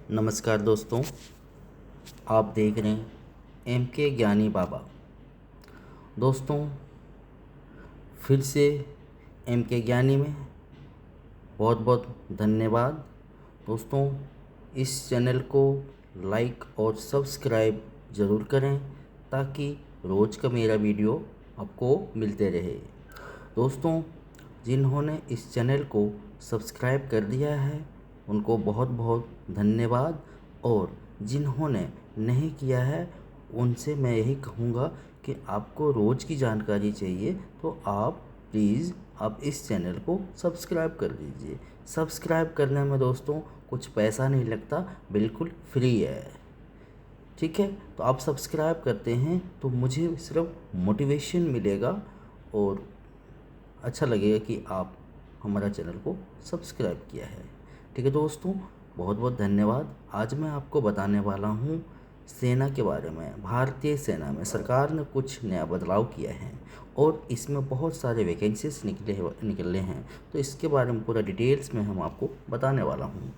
नमस्कार दोस्तों, आप देख रहे हैं एम के ज्ञानी बाबा। दोस्तों, फिर से एम के ज्ञानी में बहुत बहुत धन्यवाद। दोस्तों, इस चैनल को लाइक और सब्सक्राइब ज़रूर करें ताकि रोज़ का मेरा वीडियो आपको मिलते रहे। दोस्तों, जिन्होंने इस चैनल को सब्सक्राइब कर दिया है उनको बहुत बहुत धन्यवाद, और जिन्होंने नहीं किया है उनसे मैं यही कहूँगा कि आपको रोज़ की जानकारी चाहिए तो आप प्लीज़ आप इस चैनल को सब्सक्राइब कर दीजिए। सब्सक्राइब करने में दोस्तों कुछ पैसा नहीं लगता, बिल्कुल फ्री है। ठीक है, तो आप सब्सक्राइब करते हैं तो मुझे सिर्फ मोटिवेशन मिलेगा और अच्छा लगेगा कि आप हमारा चैनल को सब्सक्राइब किया है। ठीक है दोस्तों, बहुत बहुत धन्यवाद। आज मैं आपको बताने वाला हूँ सेना के बारे में। भारतीय सेना में सरकार ने कुछ नया बदलाव किया है और इसमें बहुत सारे वैकेंसीज निकले हैं, तो इसके बारे में पूरा डिटेल्स में हम आपको बताने वाला हूँ।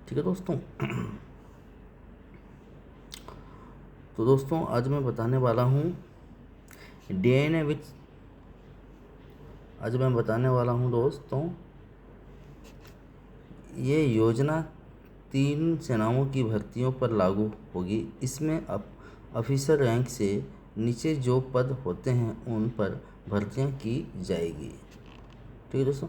ठीक है दोस्तों। तो दोस्तों, आज मैं बताने वाला हूँ डीएनए विच आज मैं बताने वाला हूँ दोस्तों, ये योजना 3 सेनाओं की भर्तियों पर लागू होगी। इसमें ऑफिसर रैंक से नीचे जो पद होते हैं उन पर भर्तियां की जाएगी। ठीक है दोस्तों,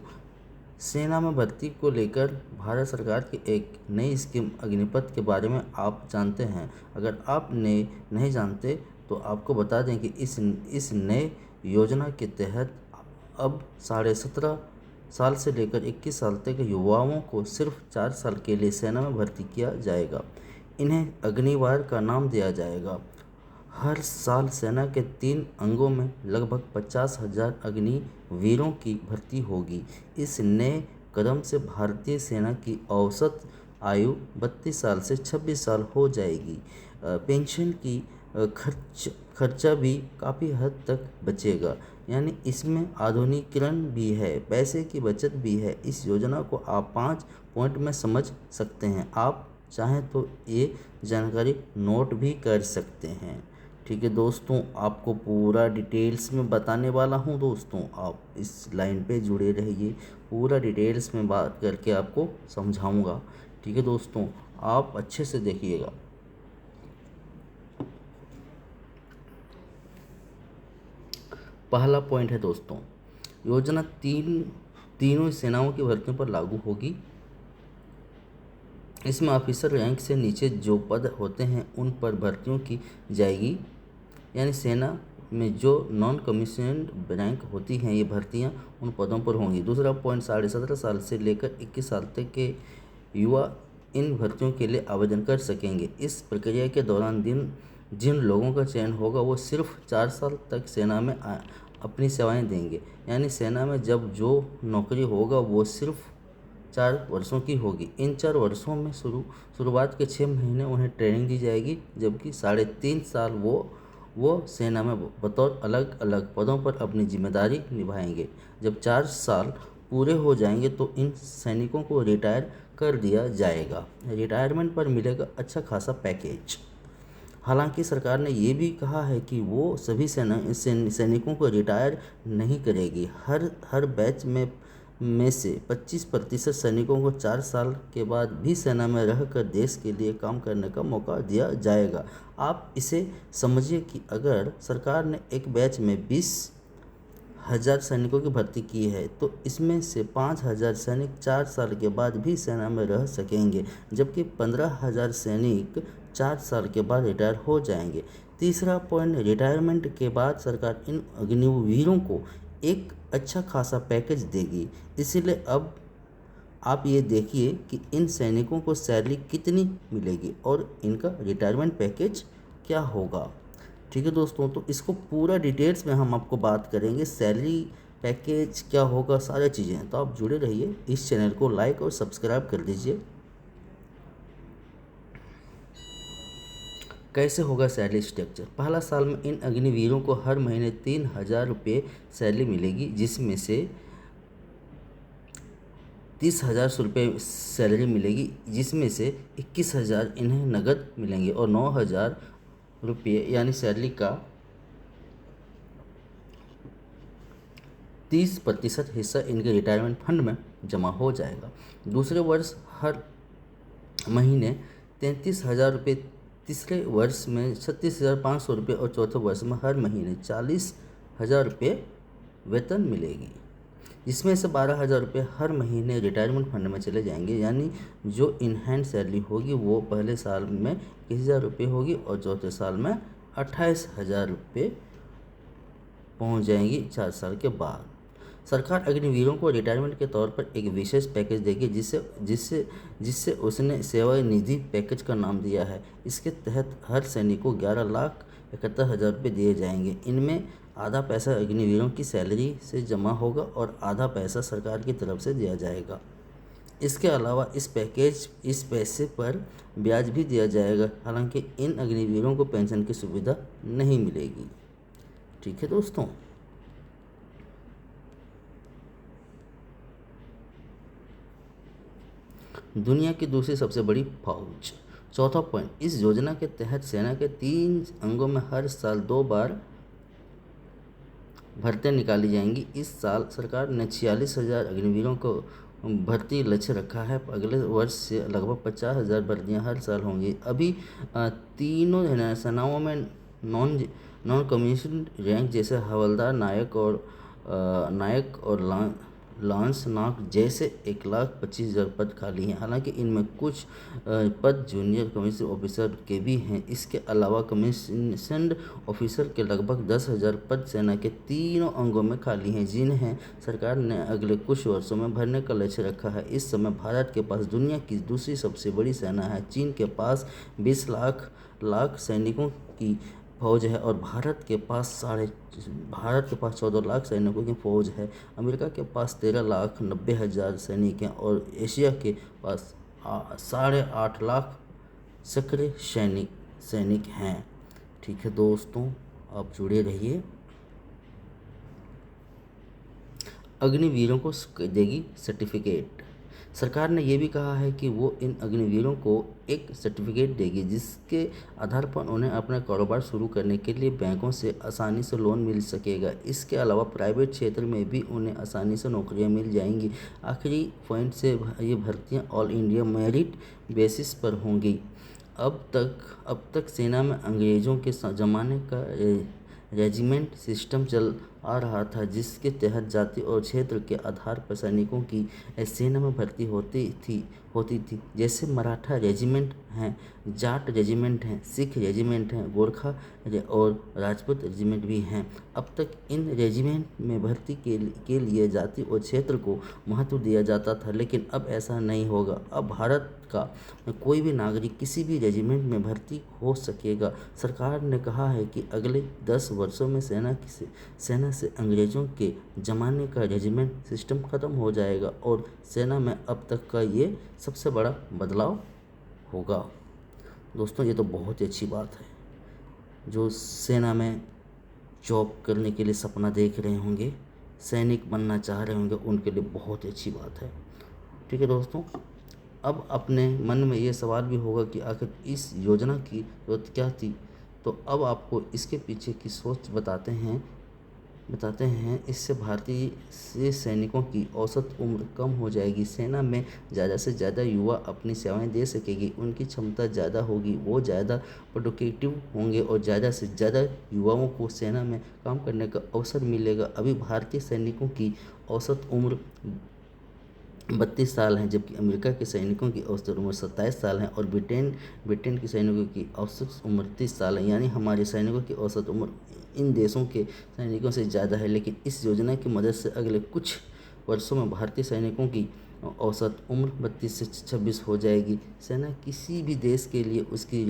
सेना में भर्ती को लेकर भारत सरकार की एक नई स्कीम अग्निपथ के बारे में आप जानते हैं। अगर आप नहीं जानते तो आपको बता दें कि इस नए योजना के तहत अब 17.5 साल से लेकर 21 साल तक के युवाओं को सिर्फ 4 साल के लिए सेना में भर्ती किया जाएगा। इन्हें अग्निवीर का नाम दिया जाएगा। हर साल सेना के 3 अंगों में लगभग 50,000 अग्निवीरों की भर्ती होगी। इस नए कदम से भारतीय सेना की औसत आयु 32 साल से 26 साल हो जाएगी। पेंशन की खर्चा भी काफ़ी हद तक बचेगा, यानी इसमें आधुनिकीकरण भी है, पैसे की बचत भी है। इस योजना को आप 5 पॉइंट में समझ सकते हैं। आप चाहें तो ये जानकारी नोट भी कर सकते हैं। ठीक है दोस्तों, आपको पूरा डिटेल्स में बताने वाला हूँ। दोस्तों, आप इस लाइन पे जुड़े रहिए, पूरा डिटेल्स में बात करके आपको समझाऊंगा। ठीक है दोस्तों, आप अच्छे से देखिएगा। पहला पॉइंट है दोस्तों, योजना तीनों सेनाओं की भर्तियों पर लागू होगी। इसमें ऑफिसर रैंक से नीचे जो पद होते हैं उन पर भर्तियों की जाएगी, यानी सेना में जो नॉन कमीशन्ड रैंक होती हैं ये भर्तियां उन पदों पर होंगी। दूसरा पॉइंट, 17.5 साल से लेकर 21 साल तक के युवा इन भर्तियों के लिए आवेदन कर सकेंगे। इस प्रक्रिया के दौरान जिन लोगों का चयन होगा वो सिर्फ 4 साल तक सेना में अपनी सेवाएं देंगे, यानी सेना में जब जो नौकरी होगा वो सिर्फ 4 वर्षों की होगी। इन 4 वर्षों में शुरुआत के 6 महीने उन्हें ट्रेनिंग दी जाएगी, जबकि 3.5 साल वो सेना में बतौर अलग अलग पदों पर अपनी जिम्मेदारी निभाएंगे। जब 4 साल पूरे हो जाएंगे तो इन सैनिकों को रिटायर कर दिया जाएगा। रिटायरमेंट पर मिलेगा अच्छा खासा पैकेज। हालांकि सरकार ने ये भी कहा है कि वो सभी सैनिकों को रिटायर नहीं करेगी। हर बैच में से 25% सैनिकों को 4 साल के बाद भी सेना में रहकर देश के लिए काम करने का मौका दिया जाएगा। आप इसे समझिए कि अगर सरकार ने एक बैच में 20,000 सैनिकों की भर्ती की है तो इसमें से 5,000 सैनिक 4 साल के बाद भी सेना में रह सकेंगे, जबकि 15,000 सैनिक 4 साल के बाद रिटायर हो जाएंगे। तीसरा पॉइंट, रिटायरमेंट के बाद सरकार इन अग्निवीरों को एक अच्छा खासा पैकेज देगी। इसीलिए अब आप ये देखिए कि इन सैनिकों को सैलरी कितनी मिलेगी और इनका रिटायरमेंट पैकेज क्या होगा। ठीक है दोस्तों, तो इसको पूरा डिटेल्स में हम आपको बात करेंगे, सैलरी पैकेज क्या होगा, सारी चीज़ें। तो आप जुड़े रहिए, इस चैनल को लाइक और सब्सक्राइब कर दीजिए। कैसे होगा सैलरी स्ट्रक्चर? पहला साल में इन अग्निवीरों को हर महीने 3,000 रुपये सैलरी मिलेगी, जिसमें से 30,000 रुपये सैलरी मिलेगी, जिसमें से 21,000 इन्हें नगद मिलेंगे और 9,000 रुपये यानी सैलरी का 30% हिस्सा इनके रिटायरमेंट फंड में जमा हो जाएगा। दूसरे वर्ष हर महीने 33,000 रुपये, तीसरे वर्ष में 36,500 रुपये और चौथे वर्ष में हर महीने 40,000 रुपये वेतन मिलेगी, जिसमें से 12,000 रुपये हर महीने रिटायरमेंट फंड में चले जाएंगे। यानी जो इन हैंड सैलरी होगी वो पहले साल में 21,000 रुपये होगी और चौथे साल में 28,000 रुपये पहुँच जाएंगी 4 साल के बाद। सरकार अग्निवीरों को रिटायरमेंट के तौर पर एक विशेष पैकेज देगी, जिससे उसने सेवा निधि पैकेज का नाम दिया है। इसके तहत हर सैनिक को 11,71,000 रुपये दिए जाएंगे। इनमें आधा पैसा अग्निवीरों की सैलरी से जमा होगा और आधा पैसा सरकार की तरफ से दिया जाएगा। इसके अलावा इस पैसे पर ब्याज भी दिया जाएगा। हालांकि इन अग्निवीरों को पेंशन की सुविधा नहीं मिलेगी। ठीक है दोस्तों। दुनिया की दूसरी सबसे बड़ी फौज। चौथा पॉइंट, इस योजना के तहत सेना के 3 अंगों में हर साल 2 बार भर्तियां निकाली जाएंगी। इस साल सरकार ने 46,000 अग्निवीरों को भर्ती लक्ष्य रखा है। अगले वर्ष से लगभग 50,000 भर्तियां हर साल होंगी। अभी तीनों सेनाओं में नॉन कमीशन रैंक जैसे हवलदार, नायक और लांस नायक जैसे 1,25,000 पद खाली हैं। हालांकि इनमें कुछ पद जूनियर कमीशन ऑफिसर के भी हैं। इसके अलावा कमीशन्ड ऑफिसर के लगभग 10,000 पद सेना के तीनों अंगों में खाली हैं, जिन्हें सरकार ने अगले कुछ वर्षों में भरने का लक्ष्य रखा है। इस समय भारत के पास दुनिया की दूसरी सबसे बड़ी सेना है। चीन के पास 20 लाख सैनिकों की फौज है और भारत के पास 14 लाख सैनिकों की फौज है। अमेरिका के पास 13,90,000 सैनिक हैं और एशिया के पास 8.5 लाख सक्रिय सैनिक हैं। ठीक है दोस्तों, आप जुड़े रहिए। अग्निवीरों को देगी सर्टिफिकेट। सरकार ने यह भी कहा है कि वो इन अग्निवीरों को एक सर्टिफिकेट देगी, जिसके आधार पर उन्हें अपना कारोबार शुरू करने के लिए बैंकों से आसानी से लोन मिल सकेगा। इसके अलावा प्राइवेट क्षेत्र में भी उन्हें आसानी से नौकरियां मिल जाएंगी। आखिरी पॉइंट से ये भर्तियां ऑल इंडिया मेरिट बेसिस पर होंगी। अब तक सेना में अंग्रेज़ों के ज़माने का रेजिमेंट सिस्टम चल आ रहा था, जिसके तहत जाति और क्षेत्र के आधार पर सैनिकों की सेना में भर्ती होती थी। जैसे मराठा रेजिमेंट हैं, जाट रेजिमेंट हैं, सिख रेजिमेंट हैं, गोरखा और राजपूत रेजिमेंट भी हैं। अब तक इन रेजिमेंट में भर्ती के लिए जाति और क्षेत्र को महत्व दिया जाता था, लेकिन अब ऐसा नहीं होगा। अब भारत का कोई भी नागरिक किसी भी रेजिमेंट में भर्ती हो सकेगा। सरकार ने कहा है कि अगले 10 वर्षों में सेना से अंग्रेज़ों के ज़माने का रेजिमेंट सिस्टम ख़त्म हो जाएगा और सेना में अब तक का ये सबसे बड़ा बदलाव होगा। दोस्तों, ये तो बहुत ही अच्छी बात है। जो सेना में जॉब करने के लिए सपना देख रहे होंगे, सैनिक बनना चाह रहे होंगे, उनके लिए बहुत ही अच्छी बात है। ठीक है दोस्तों, अब अपने मन में ये सवाल भी होगा कि आखिर इस योजना की जरूरत क्या थी। तो अब आपको इसके पीछे की सोच बताते हैं। इससे भारतीय सैनिकों की औसत उम्र कम हो जाएगी। सेना में ज़्यादा से ज़्यादा युवा अपनी सेवाएं दे सकेगी। उनकी क्षमता ज़्यादा होगी, वो ज़्यादा प्रोडक्टिव होंगे और ज़्यादा से ज़्यादा युवाओं को सेना में काम करने का अवसर मिलेगा। अभी भारतीय सैनिकों की औसत उम्र 32 साल हैं, जबकि अमेरिका के सैनिकों की औसत उम्र 27 साल है और ब्रिटेन के सैनिकों की औसत उम्र 30 साल है। यानी हमारे सैनिकों की औसत उम्र इन देशों के सैनिकों से ज़्यादा है। लेकिन इस योजना की मदद से अगले कुछ वर्षों में भारतीय सैनिकों की औसत उम्र 32 से 26 हो जाएगी। सेना किसी भी देश के लिए उसकी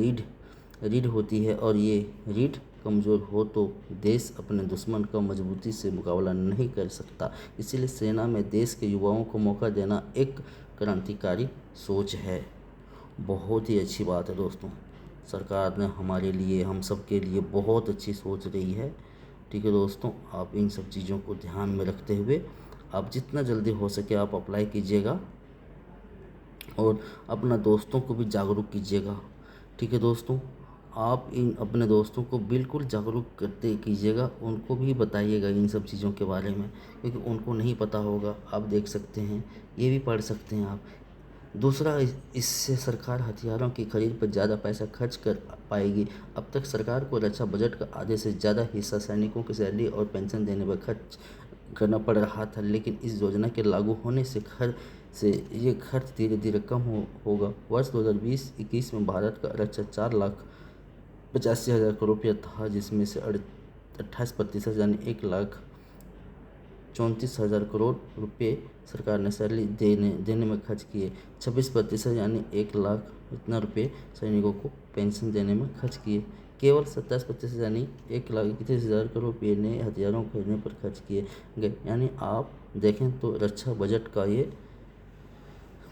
रीढ़ होती है और ये रीढ़ कमज़ोर हो तो देश अपने दुश्मन का मजबूती से मुकाबला नहीं कर सकता। इसीलिए सेना में देश के युवाओं को मौका देना एक क्रांतिकारी सोच है। बहुत ही अच्छी बात है दोस्तों। सरकार ने हमारे लिए, हम सब के लिए बहुत अच्छी सोच रही है। ठीक है दोस्तों, आप इन सब चीज़ों को ध्यान में रखते हुए आप जितना जल्दी हो सके आप अप्लाई कीजिएगा और अपना दोस्तों को भी जागरूक कीजिएगा। ठीक है दोस्तों, आप इन अपने दोस्तों को बिल्कुल जागरूक करते कीजिएगा, उनको भी बताइएगा इन सब चीज़ों के बारे में, क्योंकि उनको नहीं पता होगा। आप देख सकते हैं, ये भी पढ़ सकते हैं आप। दूसरा, इससे सरकार हथियारों की खरीद पर ज़्यादा पैसा खर्च कर पाएगी। अब तक सरकार को रक्षा बजट का आधे से ज़्यादा हिस्सा सैनिकों की सैलरी और पेंशन देने पर खर्च करना पड़ रहा था, लेकिन इस योजना के लागू होने से ये खर्च धीरे धीरे कम होगा। वर्ष 2020-21 में भारत का रक्षा 4,85,000 करोड़ रुपया था, जिसमें से 28% यानी 1,34,000 करोड़ रुपये सरकार ने सैलरी देने में खर्च किए। 26% यानी 1 लाख इतना रुपये सैनिकों को पेंशन देने में खर्च किए। केवल 27% यानी 1,31,000 करोड़ रुपये नए हथियारों को खरीदने पर खर्च किए गए। यानी आप देखें तो रक्षा बजट का ये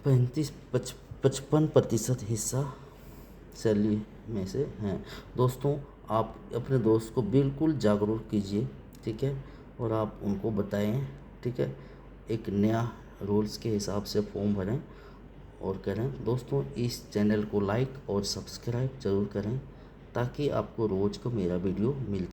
55% हिस्सा सैलरी में से हैं। दोस्तों, आप अपने दोस्त को बिल्कुल जागरूक कीजिए, ठीक है, और आप उनको बताएं, ठीक है, एक नया रूल्स के हिसाब से फॉर्म भरें और करें। दोस्तों, इस चैनल को लाइक और सब्सक्राइब ज़रूर करें, ताकि आपको रोज़ को मेरा वीडियो मिलता